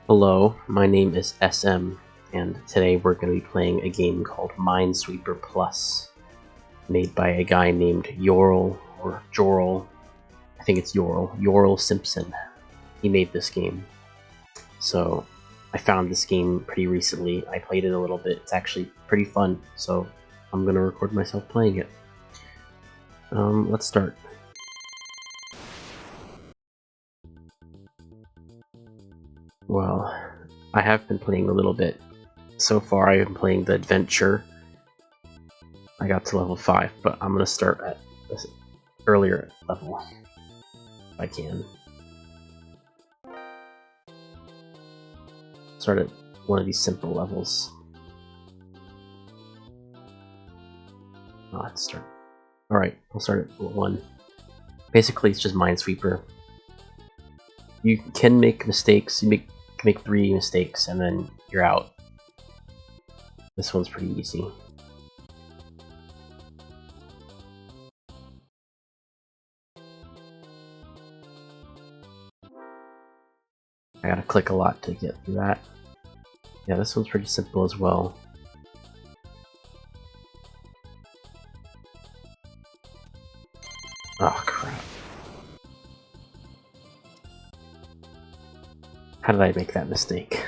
Hello, my name is SM, and today we're going to be playing a game called Minesweeper Plus, made by a guy named Jorel I think it's Jorel Simpson. He made this game. So, I found this game pretty recently. I played it a little bit. It's actually pretty fun, so I'm going to record myself playing it. Let's start. Well, I have been playing a little bit. So far I've been playing the adventure. I got to level 5, but I'm going to start at this earlier level, if I can. Start at one of these simple levels. Let's start. Alright, I'll start at 1. Basically it's just Minesweeper. You can make mistakes, you can make 3 mistakes and then you're out. This one's pretty easy. I gotta click a lot to get through that. Yeah, this one's pretty simple as well. Oh crap. How did I make that mistake?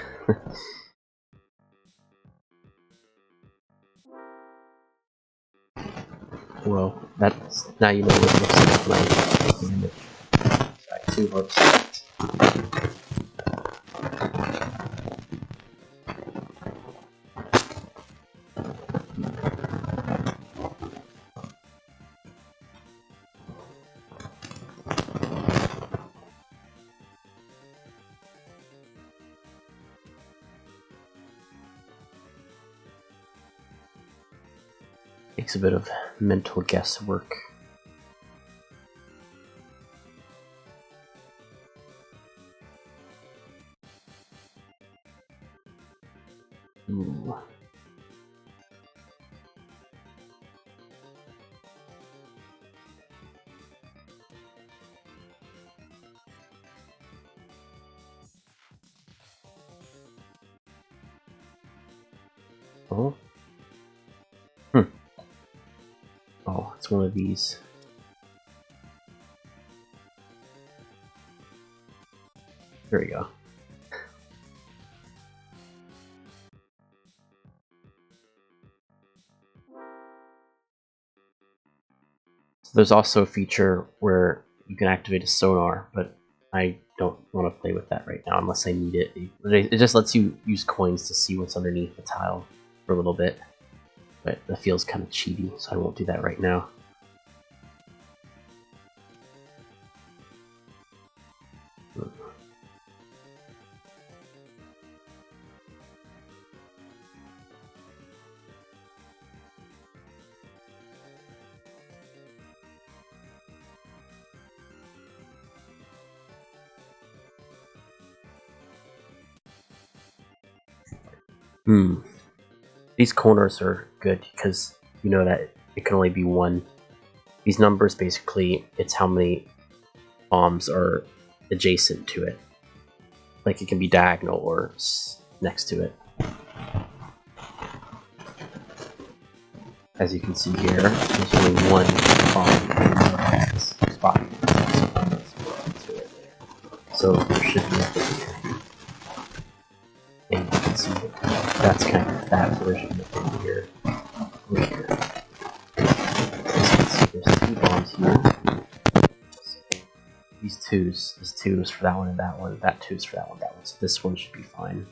Well, that's now you know what it looks like when I make damage. Got 2 hearts left. Takes a bit of mental guesswork. Ooh. Oh. Oh, it's one of these. There we go. So there's also a feature where you can activate a sonar, but I don't want to play with that right now unless I need it. It just lets you use coins to see what's underneath the tile for a little bit. But that feels kind of cheaty, so I won't do that right now. These corners are good because you know that it can only be 1. These numbers basically, it's how many bombs are adjacent to it. Like it can be diagonal or next to it. As you can see here, there's only 1 bomb in this spot. So there should be nothing here. And you can see that's kind of that version of here. Here. There's 2 bombs here. So these 2s, this 2 is for that one and that one, that 2 is for that one, that one. So this one should be fine.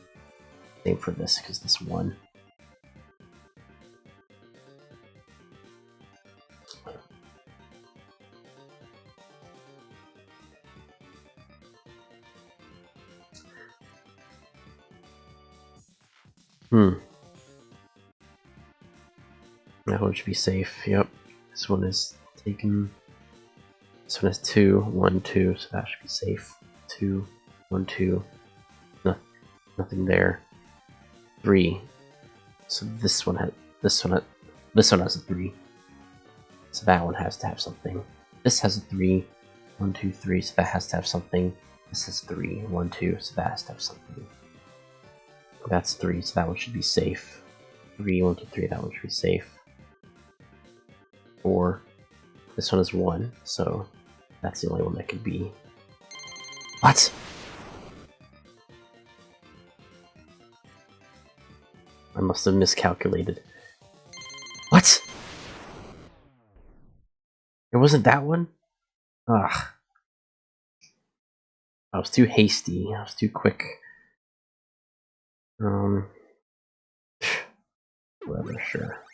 Same for this, because this 1. That one should be safe. Yep. This one is taken. This one has 2, 1, 2, so that should be safe. 2, 1, 2. Nothing there. 3. So this one has a 3. So that one has to have something. This has a 3. 1, 2, 3, so that has to have something. This has 3, 1, 2, so that has to have something. That's 3, so that one should be safe. 3, 1, 2, 3, that one should be safe. 4. This one is 1, so that's the only one that could be. What? I must have miscalculated. What? It wasn't that one? Ugh. I was too hasty. I was too quick. Whatever, sure.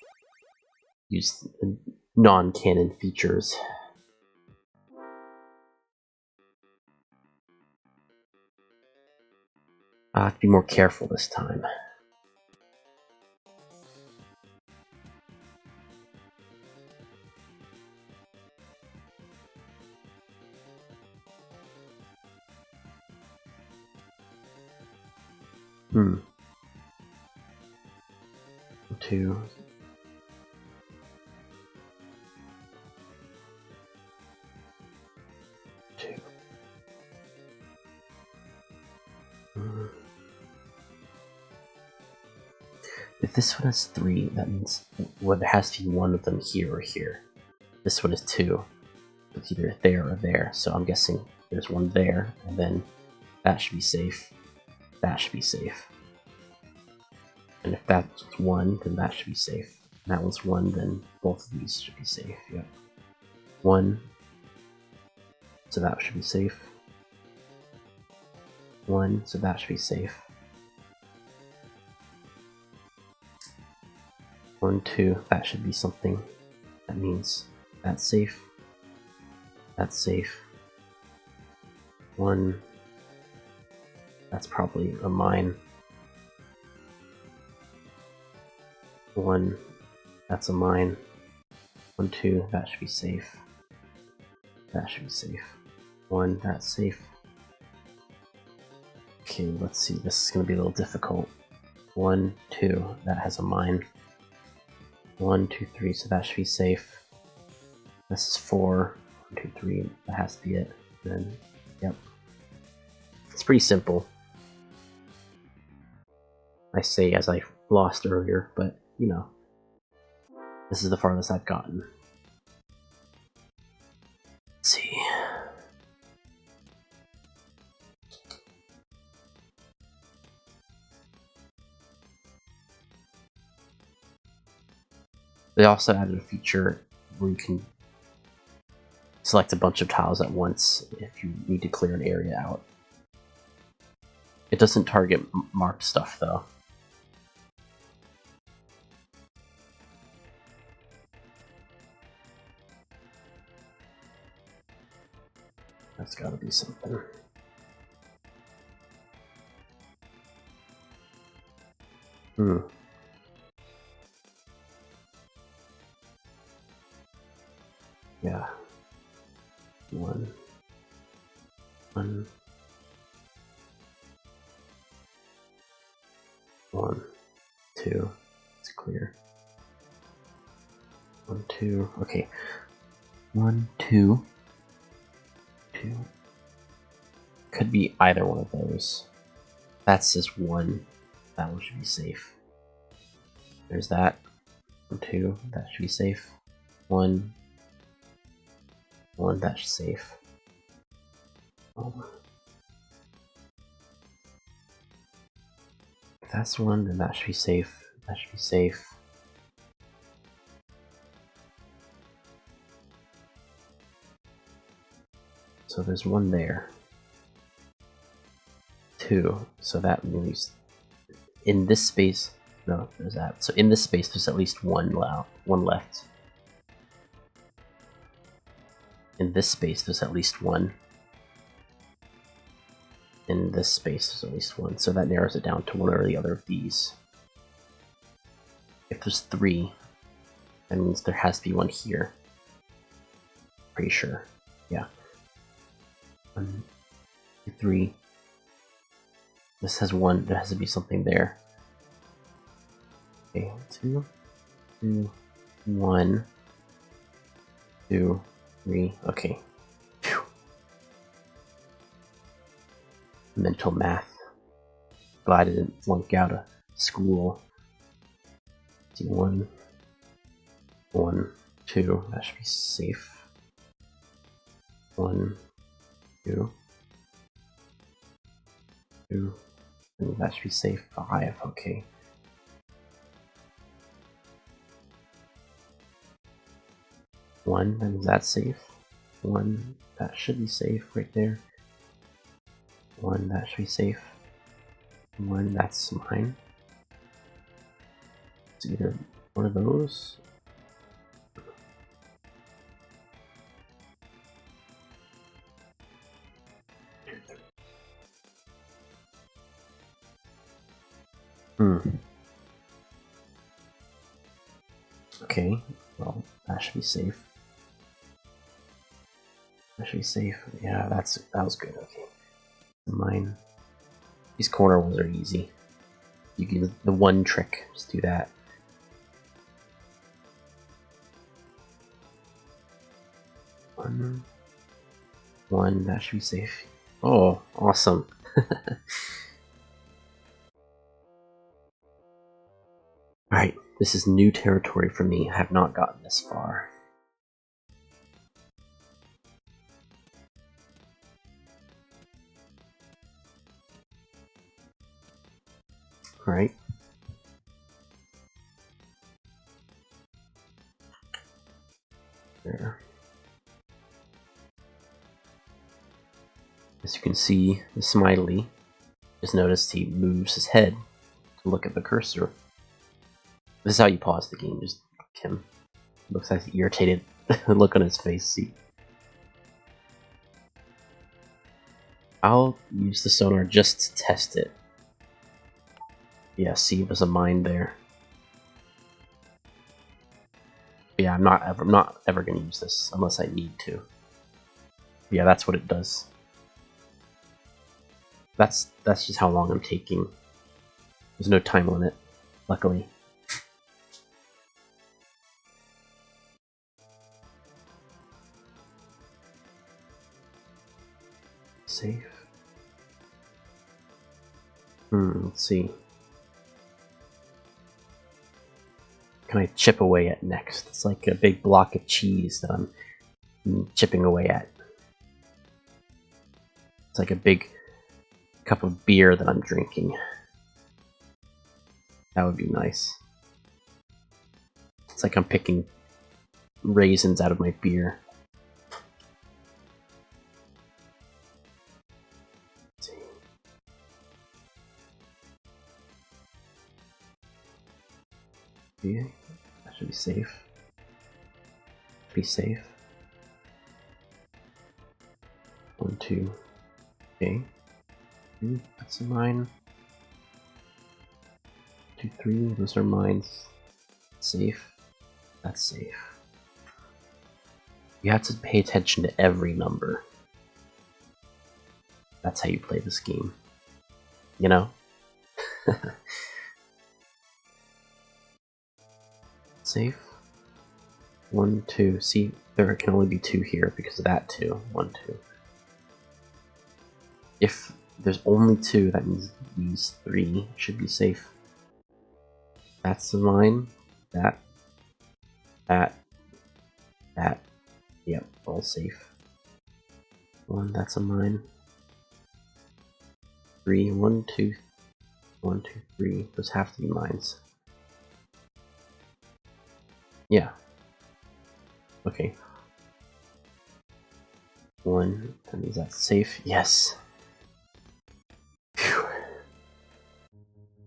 Use non-canon features. I have to be more careful this time. Hmm. 2. 2. If this one is 3, that means well, there has to be one of them here or here. This one is 2. It's either there or there, so I'm guessing there's one there, and then that should be safe. That should be safe. And if that's 1, then that should be safe. And that one's 1, then both of these should be safe. Yep. 1. So that should be safe. 1, so that should be safe. 1, 2, that should be something. That means that's safe. That's safe. 1, that's probably a mine. 1, that's a mine. 1, 2, that should be safe. That should be safe. 1, that's safe. Okay, let's see, this is going to be a little difficult. 1, 2, that has a mine. 1, 2, 3, so that should be safe. This is 4, 1, 2, 3, that has to be it. Then, yep. It's pretty simple. I say as I lost earlier, but, you know, this is the farthest I've gotten. Let's see. They also added a feature where you can select a bunch of tiles at once if you need to clear an area out. It doesn't target marked stuff though. That's gotta be something. Yeah. 1. 1. 1. 2. It's clear. 1, 2. Okay. 1, 2. 2. Could be either one of those. That's just 1. That one should be safe. There's that. 1, 2. That should be safe. 1. 1. That's safe. If that's 1, then that should be safe. That should be safe. So there's 1 there. 2. So that means in this space. No, there's that. So in this space, there's at least one left. In this space, there's at least 1. In this space, there's at least 1. So that narrows it down to one or the other of these. If there's 3, that means there has to be 1 here. Pretty sure. Yeah. 1, 2, 3. This has 1. There has to be something there. Okay, 2, 2, 1, 2, 3. Okay. Whew. Mental math. glad I didn't flunk out of school. Let's see, 1, 1, 2. That should be safe. 1, 2, 2. And that should be safe. 5. Okay. One, and is that safe? 1, that should be safe right there. 1, that should be safe. 1, that's mine. It's either one of those. Okay, well, that should be safe. That should be safe. Yeah, that was good. Okay. Mine. These corner ones are easy. You can the one trick. Just do that. One. That should be safe. Oh, awesome. Alright, this is new territory for me. I have not gotten this far. Alright. There. As you can see, the Smiley, just noticed he moves his head to look at the cursor. This is how you pause the game, just look him. Looks like the irritated look on his face. See. I'll use the sonar just to test it. Yeah, see, there's a mine there. But yeah, I'm not ever gonna use this unless I need to. Yeah, that's what it does. That's just how long I'm taking. There's no time limit, luckily. Safe. Let's see. Can I chip away at next? It's like a big block of cheese that I'm chipping away at. It's like a big cup of beer that I'm drinking. That would be nice. It's like I'm picking raisins out of my beer. Let's see. Okay, that should be safe. Be safe. 1, 2. Okay. That's a mine. 2, 3. Those are mines. Safe. That's safe. You have to pay attention to every number. That's how you play this game. You know? Safe. 1, 2. See, there can only be 2 here because of that 2. 1, 2. If there's only 2, that means these 3 should be safe. That's the mine. That. Yep, all safe. 1, that's a mine. 3, 1, 2. 1, 2, 3. Those have to be mines. Yeah. Okay. 1, that means that's safe. Yes. Phew.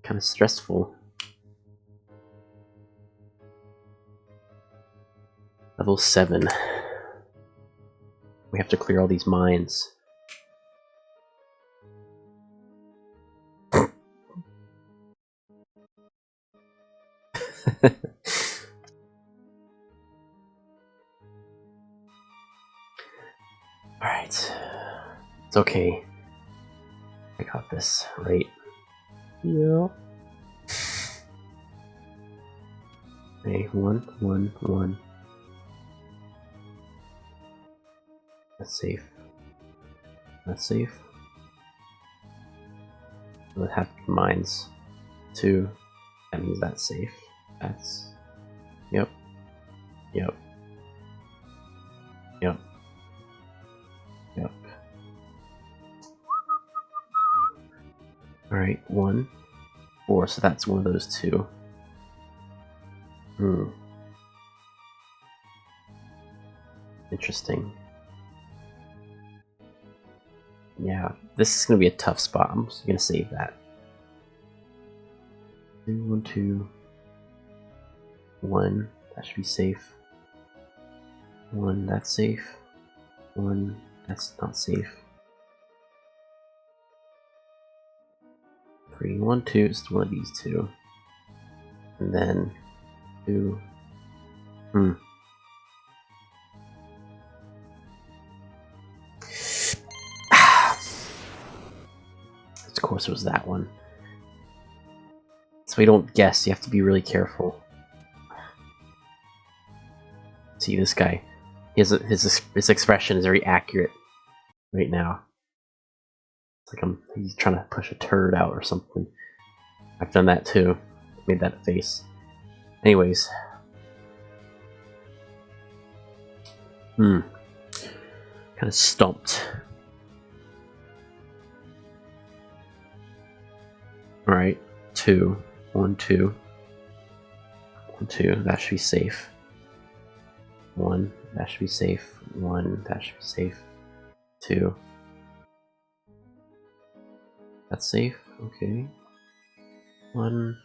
Kind of stressful. Level 7. We have to clear all these mines. Alright. It's okay. I got this, right? Yeah. Okay, 1, 1, 1. That's safe. That's safe. So it have to be mines. 2. That means that's safe. That's... Yep. Yep. Yep. Yep. Alright, 1. 4, so that's one of those 2. Interesting. Yeah, this is gonna be a tough spot. I'm just gonna save that. 2, 1, 2. 1, that should be safe. 1, that's safe. 1, that's not safe. 3, 1, 2, it's one of these 2. And then 2. Of course it was that one. So we don't guess, you have to be really careful. See this guy. His expression is very accurate right now. It's like he's trying to push a turd out or something. I've done that too. Made that face. Anyways. Kind of stumped. Alright. 2. 1, 2. 1, 2. That should be safe. 1. That should be safe. 1. That should be safe. 2. That's safe. Okay. 1.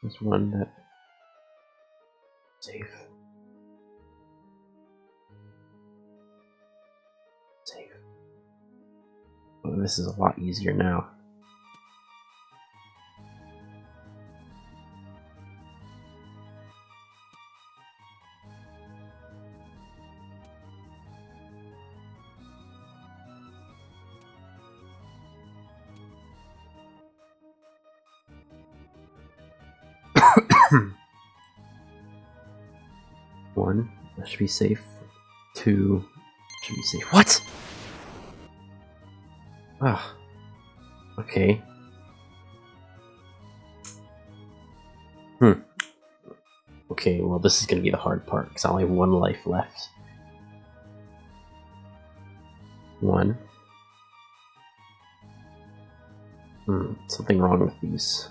There's 1 that... Safe. Safe. Oh, this is a lot easier now. One, that should be safe. 2, should be safe. What? Ah. Okay. Okay, well this is gonna be the hard part, because I only have 1 life left. 1. Something wrong with these.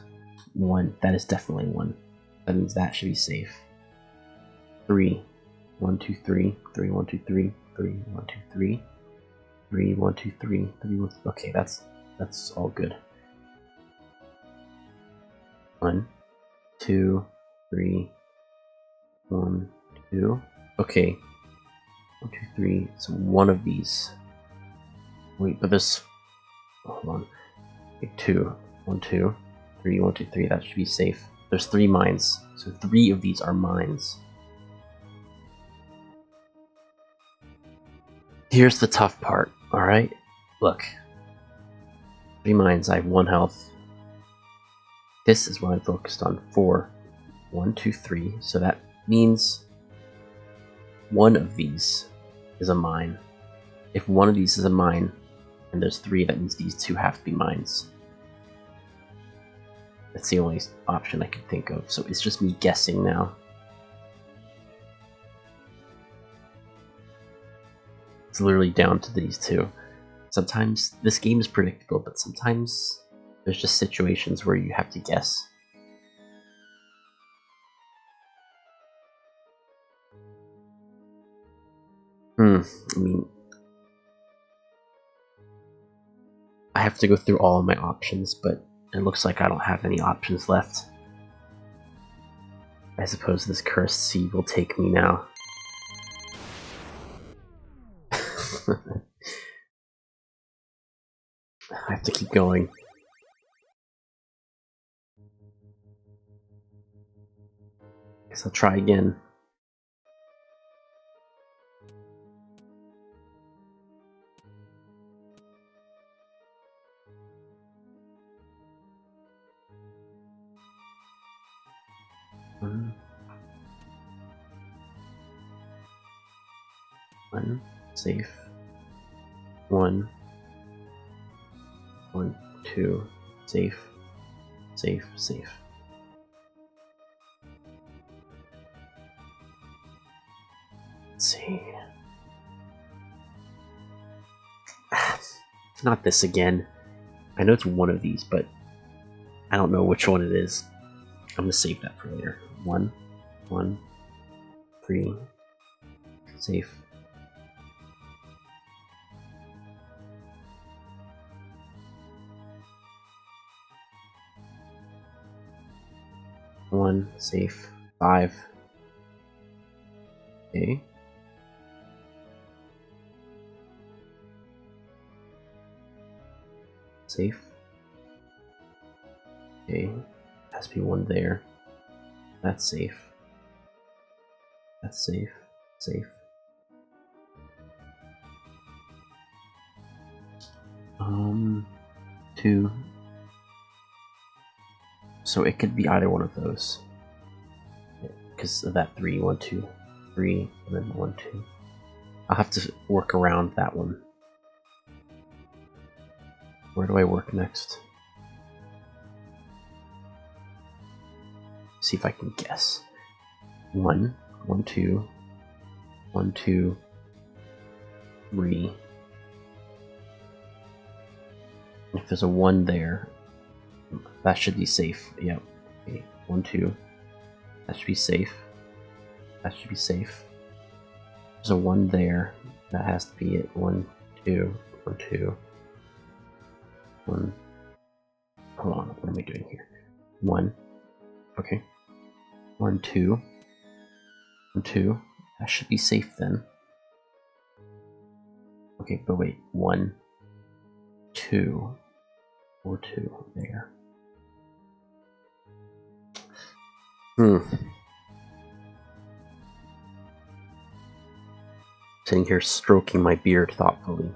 1, that is definitely 1. That means that should be safe. 3. 1, 2, 3. 3, 1, 2, 3. 3, 1, 2, 3. 3, 1, 2, 3. 3, 1, okay, that's all good. 1, 2, 3. 1, 2. Okay. 1, 2, 3. So one of these. Wait, but this. Hold on. Okay, 2. 1, 2. 3, 1, 2, 3. That should be safe. There's 3 mines, so 3 of these are mines. Here's the tough part, alright? Look. 3 mines, I have 1 health. This is what I'm focused on. 4. 1, 2, 3. So that means 1 of these is a mine. If 1 of these is a mine, and there's 3, that means these 2 have to be mines. That's the only option I can think of, so it's just me guessing now. It's literally down to these 2. Sometimes this game is predictable, but sometimes there's just situations where you have to guess. I mean, I have to go through all of my options, but it looks like I don't have any options left. I suppose this cursed sea will take me now. I have to keep going. Guess I'll try again. One, safe. 1, 1, 2. safe, safe, safe. Let's see. It's not this again. I know it's one of these, but I don't know which one it is. I'm gonna save that for later. 1, 1, 3, safe. One, safe. 5. Okay. Safe. Okay. Has to be one there. That's safe. That's safe. Safe. Two. So it could be either one of those. Because of that 3, 1, 2, 3, and then 1, 2. I'll have to work around that one. Where do I work next? See if I can guess. 1, 1, 2, 1, 2, 3. If there's a 1 there, that should be safe. Yep. Okay. 1, 2. That should be safe. That should be safe. There's a 1 there. That has to be it. 1, 2, 1, 2. 1. Hold on. What am I doing here? 1. Okay. 1, 2. 1, 2. That should be safe then. Okay, but wait. 1, 2. 4, 2. There. Sitting here stroking my beard thoughtfully.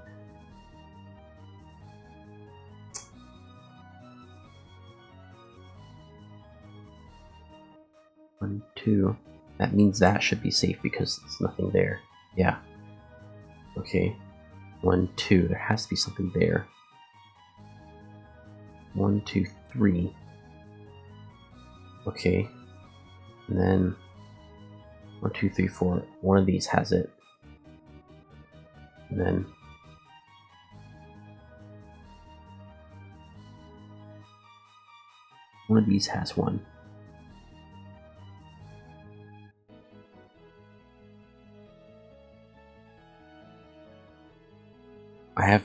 One, 2. That means that should be safe because there's nothing there. Yeah. Okay. 1, 2. There has to be something there. 1, 2, 3. Okay. And then 1, 2, 3, 4. One of these has it. And then one of these has 1. I have,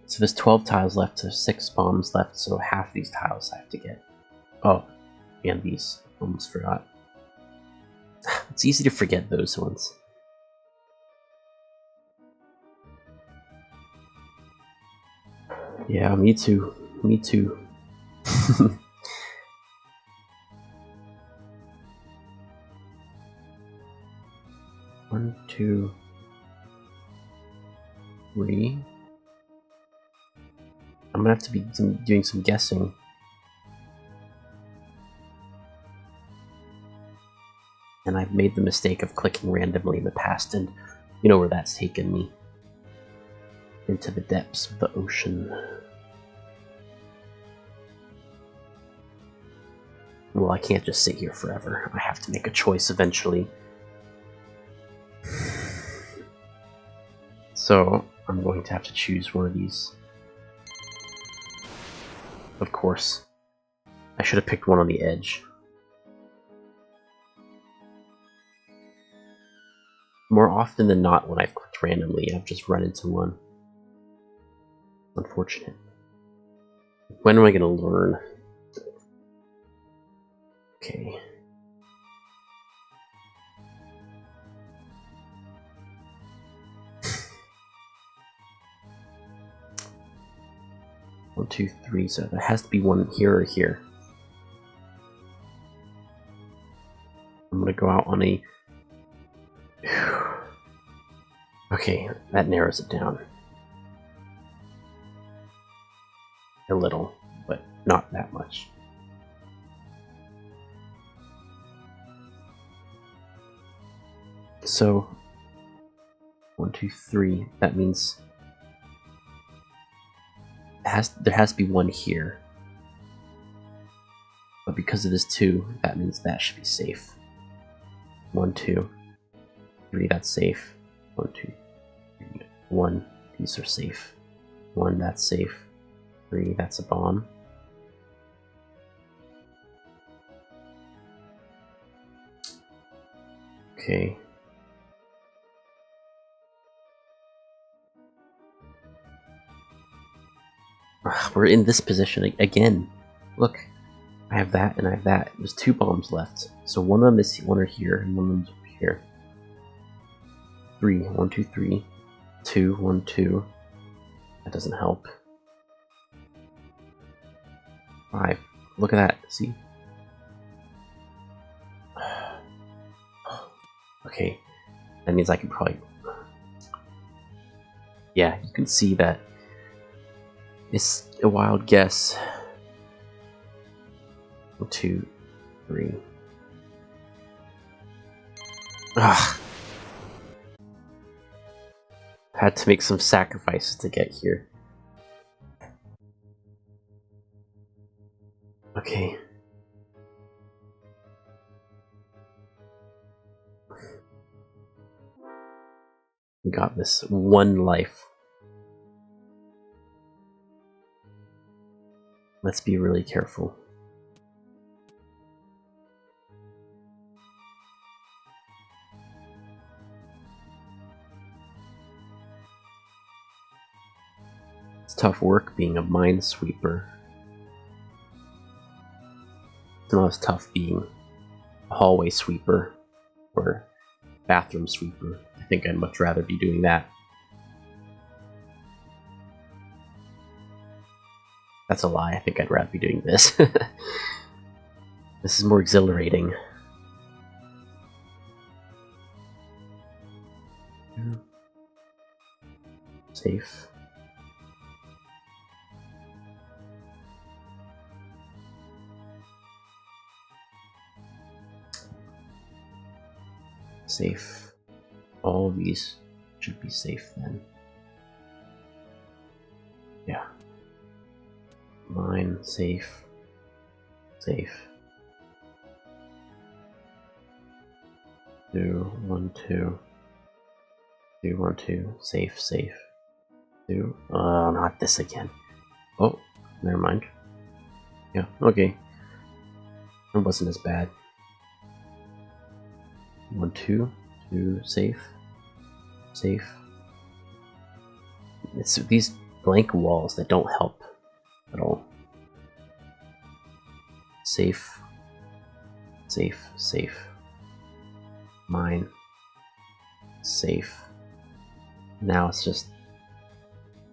so there's 12 tiles left, so 6 bombs left, so half these tiles I have to get. Oh, and these. Almost forgot. It's easy to forget those ones. Yeah, me too. Me too. 1, 2, 3. I'm gonna have to be doing some guessing. And I've made the mistake of clicking randomly in the past, and you know where that's taken me. Into the depths of the ocean. Well, I can't just sit here forever. I have to make a choice eventually. So, I'm going to have to choose one of these. Of course. I should have picked one on the edge. More often than not, when I've clicked randomly, I've just run into one. Unfortunate. When am I going to learn? Okay. One, 2, 3, so there has to be one here or here. I'm gonna go out on a... Okay, that narrows it down. A little, but not that much. So, 1, 2, 3, that means there has to be one here. but because it is 2, that means that should be safe. 1, 2, 3, that's safe. 1, 2, 3, 1, these are safe. 1, that's safe. 3, that's a bomb. Okay. We're in this position again. Look, I have that and I have that. There's 2 bombs left. So one of them is one are here and one of them's over here. 3, 1, 2, 3. 2, 1, 2. That doesn't help. 5. Look at that. See? Okay. That means I can probably... Yeah, you can see that it's a wild guess. 1, 2, 3. Ugh. Had to make some sacrifices to get here. Okay. We got this. 1 life. Let's be really careful. It's tough work being a minesweeper. It's not as tough being a hallway sweeper or bathroom sweeper. I think I'd much rather be doing that. That's a lie. I think I'd rather be doing this. This is more exhilarating. Safe. Safe. All of these should be safe then. Yeah. Mine, safe. Safe. 2, 1, 2. 2, 1, 2. Safe, safe. 2. Not this again. Oh, never mind. Yeah, okay. It wasn't as bad. 1, 2. 2, safe. Safe. It's these blank walls that don't help at all. Safe. Safe, safe. Mine. Safe. Now it's just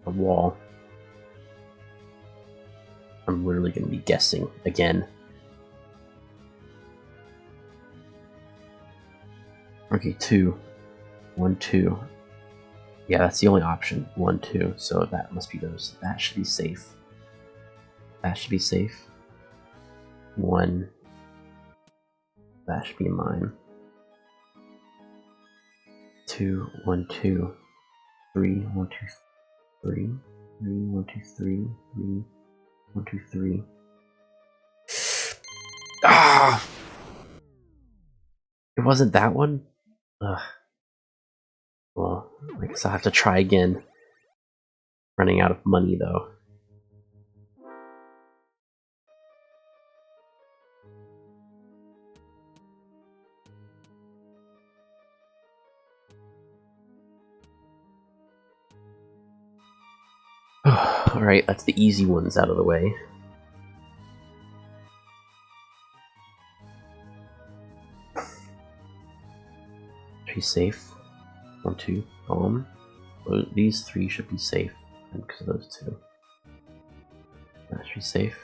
a wall. I'm literally going to be guessing again. Okay, 2. 1, 2. Yeah, that's the only option. 1, 2. So that must be those. That should be safe. That should be safe. 1. That should be mine. 2, 1, 2. 3, 1, 2, 3. 3, 1, 2, 3. 3, 1, 2, 3. Ah! It wasn't that one? Ugh. Well, I guess I'll have to try again. Running out of money, though. Alright, that's the easy ones out of the way. Be safe. 1, 2, bomb. These 3 should be safe, and because of those 2. That should be safe.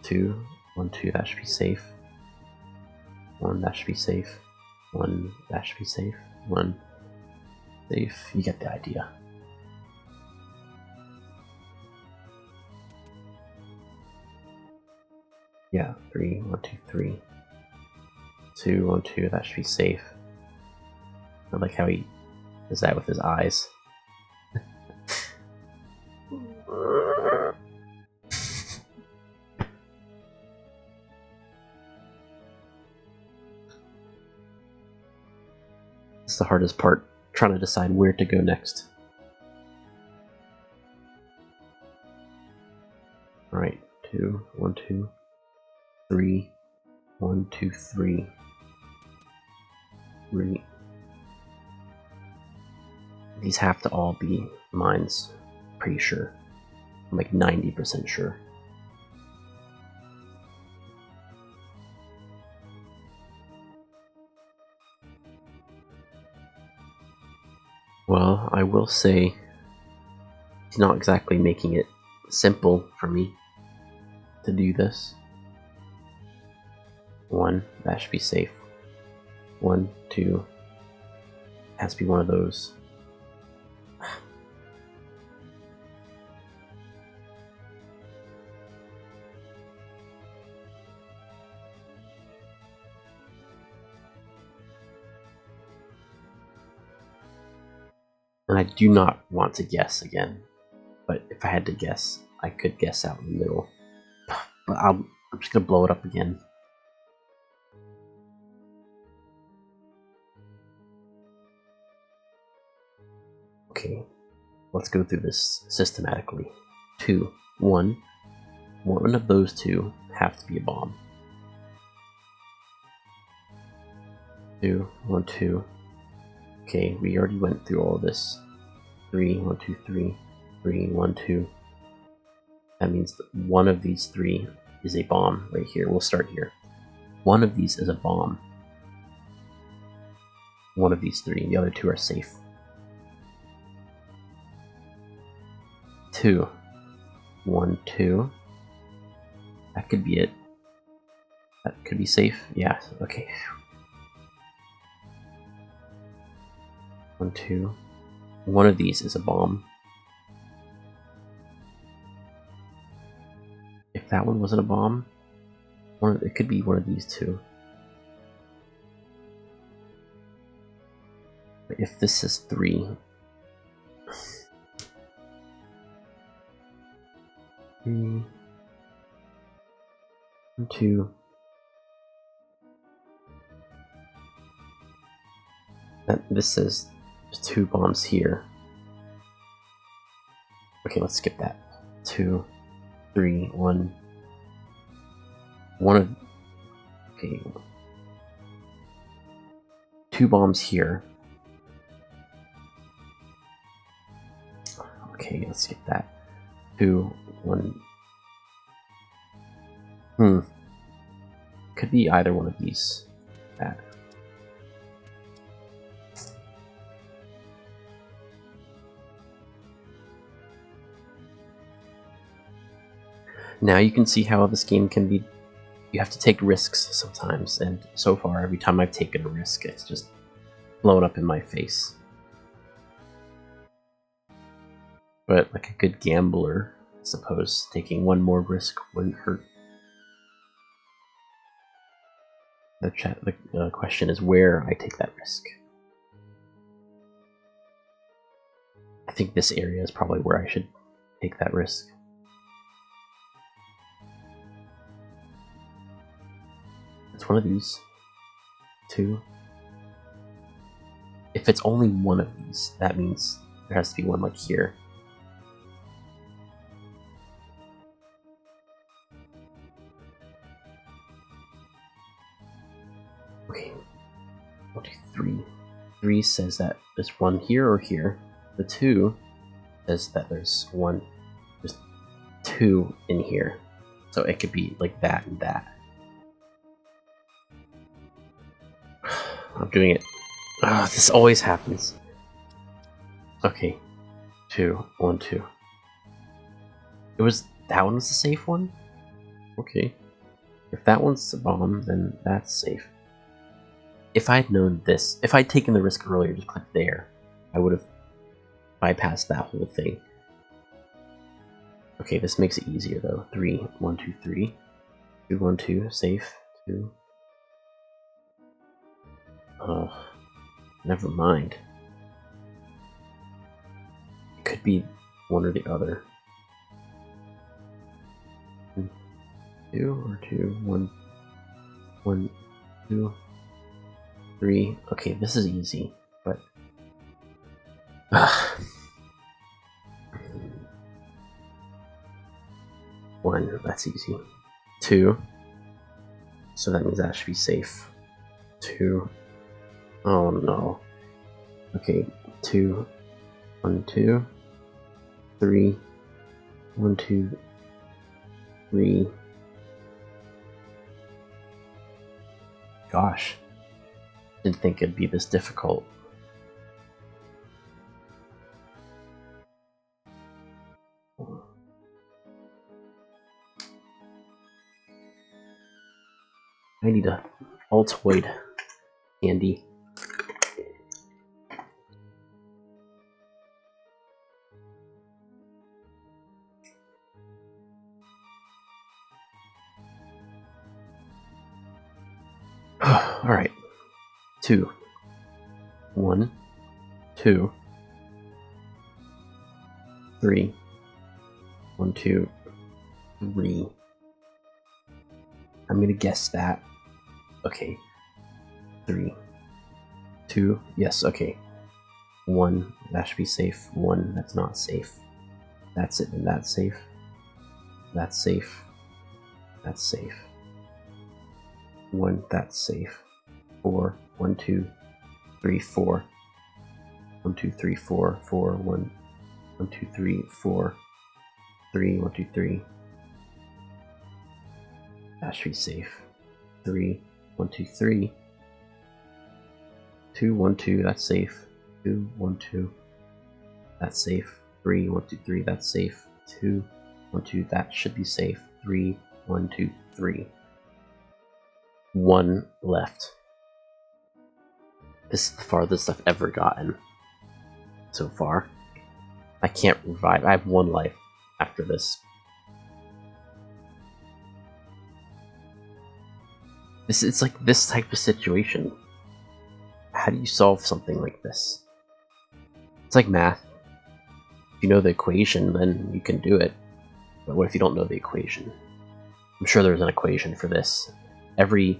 2, 1, 2, that should be safe. 1, that should be safe. 1, that should be safe. 1, safe. You get the idea. Yeah, 3, 1, 2, 3. 2, 1, 2, that should be safe. I like how he does that with his eyes. It's the hardest part, trying to decide where to go next. Alright, 2, 1, 2, 3, 1, 2, 3. 3. These have to all be mines, pretty sure. I'm like 90% sure. Well, I will say he's not exactly making it simple for me to do this. 1, that should be safe. 1, 2, has to be one of those. And I do not want to guess again, but if I had to guess, I could guess out in the middle. But I'm just gonna blow it up again. Okay, let's go through this systematically. 2, 1. One of those two have to be a bomb. 2, 1, 2. Okay, we already went through all this. 3, 1, 2, 3. 3, 1, 2. That means that one of these 3 is a bomb right here. We'll start here. One of these is a bomb. One of these 3. The other 2 are safe. 2. 1, 2. That could be it. That could be safe. Yeah, okay. 1, 2. One of these is a bomb. If that one wasn't a bomb, it could be one of these 2. But if this is 3, 3, 1, 2. This says there's 2 bombs here. Okay, let's skip that. 2, 3, 1. One of... Okay. 2 bombs here. Okay, let's skip that. 2, 1. Could be either one of these. That. Now you can see how this game can be... You have to take risks sometimes, and so far, every time I've taken a risk, it's just blown up in my face. But like a good gambler, I suppose, taking one more risk wouldn't hurt. The question is where I take that risk. I think this area is probably where I should take that risk. It's one of these. 2. If it's only one of these, that means there has to be one like here. Okay. 1, 2, 3. 3 says that there's one here or here. The 2 says that there's 2 in here. So it could be like that and that. I'm doing it. This always happens. Okay. 2, 1, 2. That one was the safe one? Okay. If that one's a bomb, then that's safe. If I had known this, if I'd taken the risk earlier, just click there, I would have bypassed that whole thing. Okay, this makes it easier though. 3, 1, 2, 3. 2, 1, 2, safe. 2. Never mind. It could be one or the other. 2 or 2, 1, 1, 2, 3. Okay, this is easy. but one, that's easy. 2, so that means that should be safe. 2, oh no. Okay, 2, 1, 2, 3, 1, 2, 3. Gosh, didn't think it'd be this difficult. I need a Altoid candy. Alright. 2. 1, 2, 3. 1, 2, 3. I'm gonna guess that. Okay. 3. 2. Yes, okay. 1. That should be safe. 1. That's not safe. That's it, and that's safe. That's safe. That's safe. 1. That's safe. 4. 1, 2, 3, 4. 1, 2, 3, 4. 4. 1. 1, 2, 3, 4. 3. 1, 2, 3. That should be safe. 3. 1, 2, 3. 2, 1, 2. That's safe. 2, 1, 2. That's safe. 3, 1, 2, 3. That's safe. 2, 1, 2. That should be safe. 3, 1, 2, 3. 1 left. This is the farthest I've ever gotten so far. I can't revive. I have 1 life after this. It's like this type of situation. How do you solve something like this? It's like math. If you know the equation, then you can do it. But what if you don't know the equation? I'm sure there's an equation for this. Every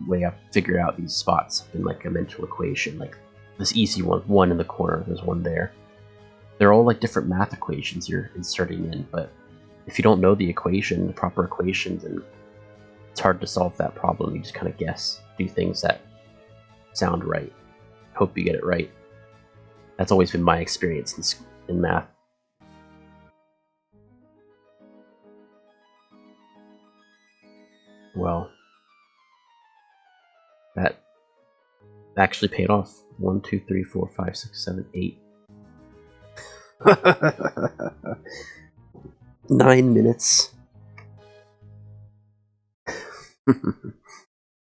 way I've figured out these spots have been like a mental equation. Like this easy one in the corner, there's one there. They're all like different math equations you're inserting in, but if you don't know the equation, the proper equation, then it's hard to solve that problem. You just kind of guess, do things that sound right. Hope you get it right. That's always been my experience in math. Well, that actually paid off. 1, 2, 3, 4, 5, 6, 7, 8. 9 minutes.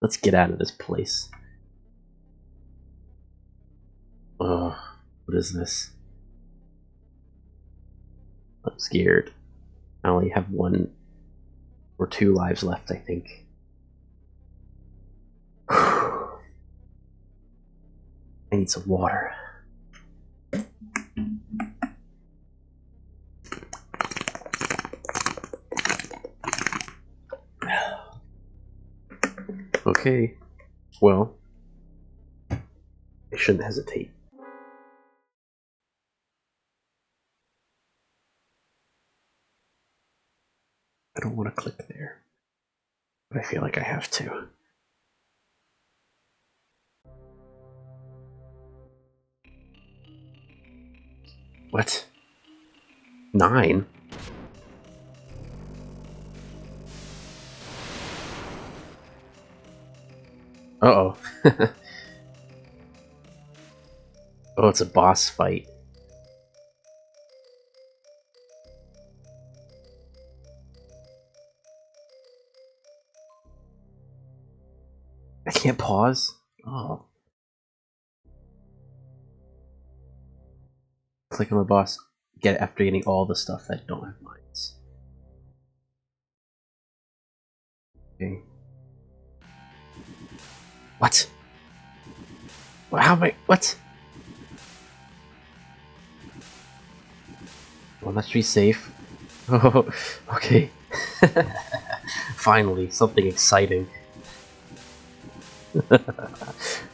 Let's get out of this place. Oh, what is this? I'm scared. I only have 1 or 2 lives left, I think. I need some water. Okay, well, I shouldn't hesitate. I don't want to click there, but I feel like I have to. What? 9? Uh-oh. Oh, it's a boss fight. I can't pause? Oh. Click on the boss. Get it after getting all the stuff that don't have mines. Okay. What? How am I? What? Well, that should be safe. Oh, okay. Finally, something exciting.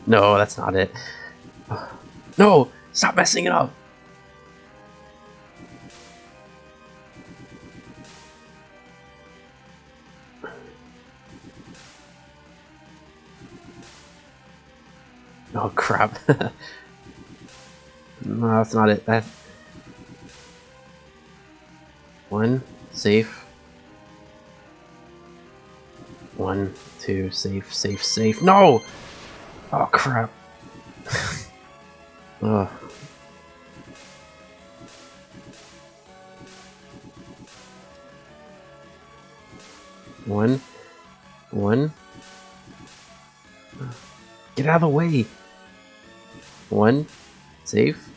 No, that's not it. No! Stop messing it up! Oh crap. No, that's not it. That one, safe. 1, 2, safe, safe, safe. No! Oh crap. Ugh. One. Get out of the way. 1, safe.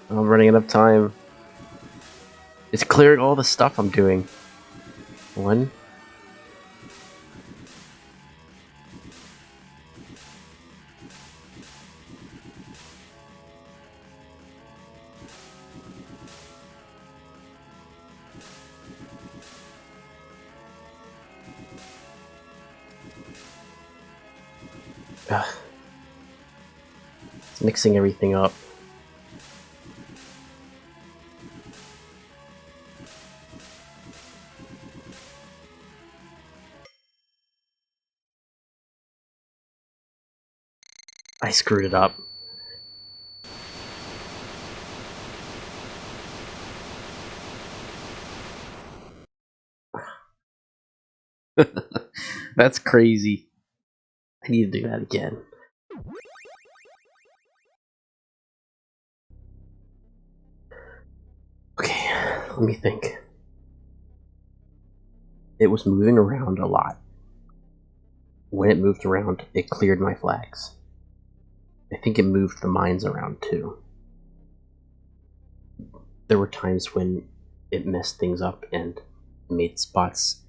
I'm running out of time. It's clearing all the stuff I'm doing. 1. Ugh. It's mixing everything up. I screwed it up. That's crazy. I need to do that again. Okay, let me think. It was moving around a lot. When it moved around, it cleared my flags. I think it moved the mines around too. There were times when it messed things up and made spots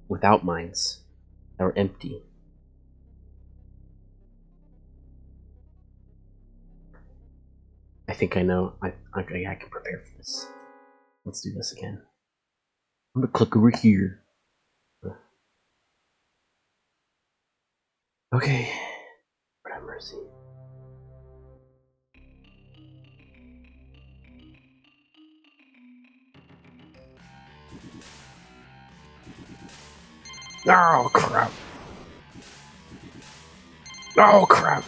without mines that were empty. I think I know. I can prepare for this. Let's do this again. I'm gonna click over here. Okay. Lord have mercy. Oh crap. Oh crap.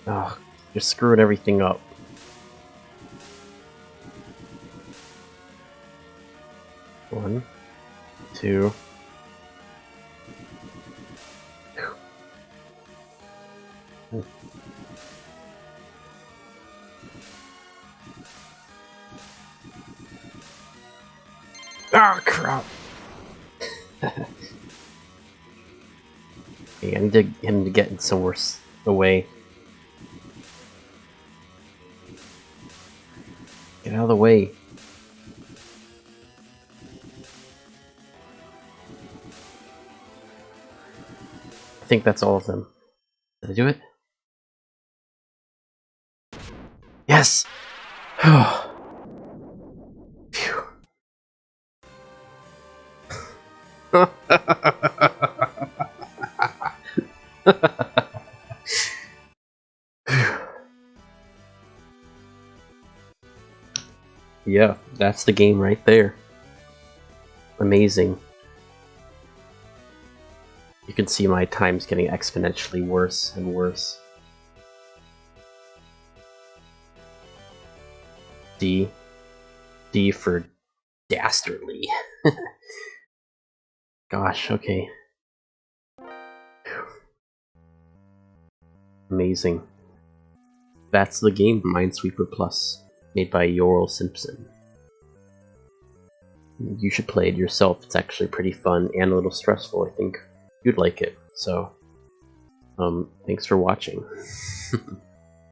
Oh, you're screwing everything up. One, two. Ah, crap. Okay, I need him to get somewhere away. Get out of the way. I think that's all of them. Did I do it? Yes! Phew. Yeah, that's the game right there. Amazing. You can see my time's getting exponentially worse and worse. D. D for dastardly. Gosh, okay. Amazing. that's the game, Minesweeper Plus, made by Jorel Simpson. You should play it yourself. It's actually pretty fun and a little stressful. I think you'd like it. So, thanks for watching.